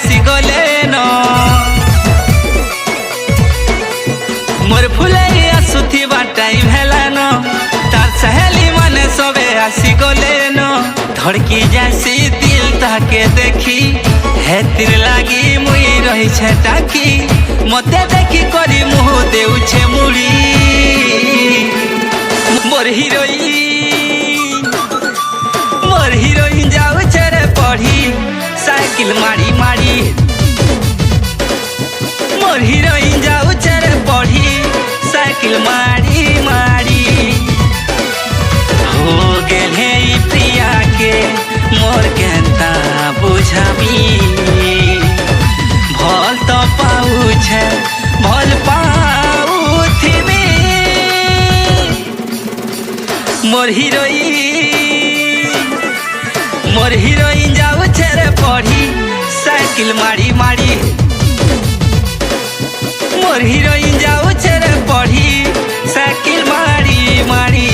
आसी गले न मोर फुले आसुथिबा टाइम हेलान तार सहेली माने सबे आसी गले न धड़की जासी दिल ताके देखी हेतिर लागी मुई रही छे टाकी मते देखी करी मुह देउछे मुड़ी मोर हीरोइन जाउछे रे पढ़ी साइकिल मारी मारी मोर हीरोइन जाउछे रे पढ़ी साइकिल मारी मारी हो गेले ई प्रिया के मोर केनता बुझाबी भल तो पाउछे भल पाउथिबी मोर हीरोइन जाउछे रे पढ़ी साइकिल मारी मारी मोर हीरोइन जाउछे रे पढ़ी साइकिल मारी मारी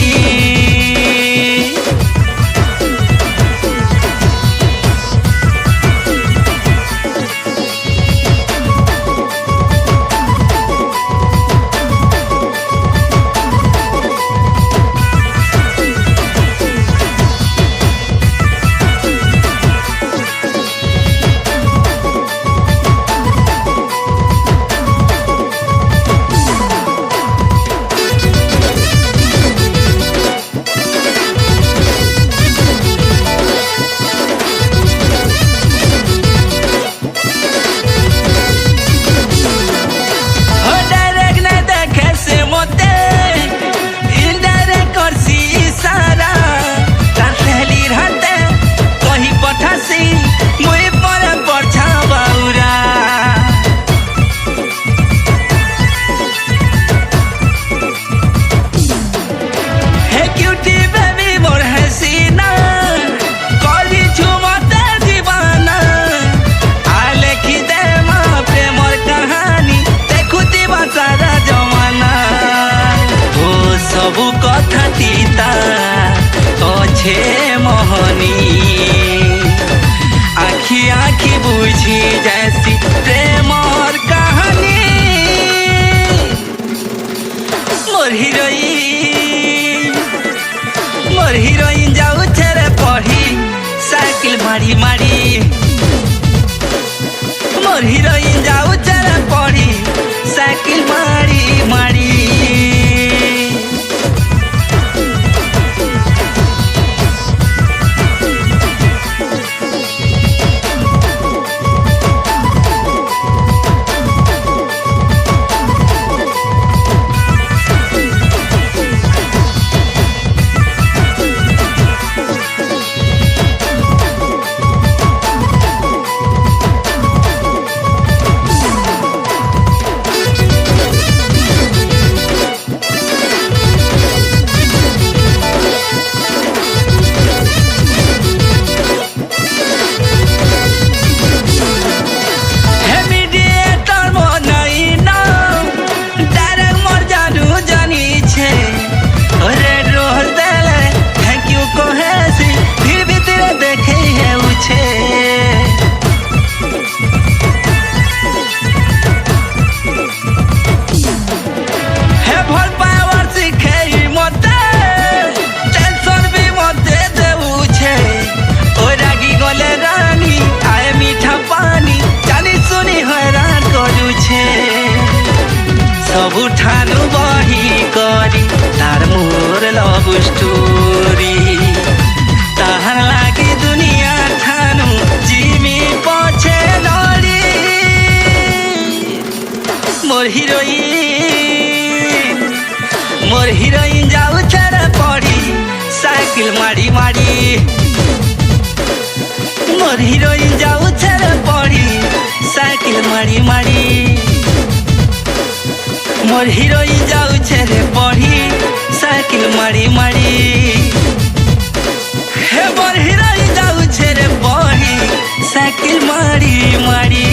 सबु कथा तीता अच्छे मोहनी आखी आखी बुझी जैसी प्रेम और कहानी मोर हीरोइन जाउछे रे पढ़ी साइकिल मारी मारी मोर हीरोइन जाउछे रे पढ़ी साइकिल मारी मारी सबु ठानु बही करी तार मोर लव स्टोरी ताहार लागी दुनिया ठानु जिमी पछे लड़ी मोर हीरोइन जाउछे रे पढ़ी साइकिल मारी मारी मोर हीरोइन जाउछे रे पढ़ी साइकिल मारी मारी मोर हीरोइन जाउछे रे पढ़ी साइकिल मारी मारी हे मोर हीरोइन जाउछे रे पढ़ी साइकिल मारी मारी।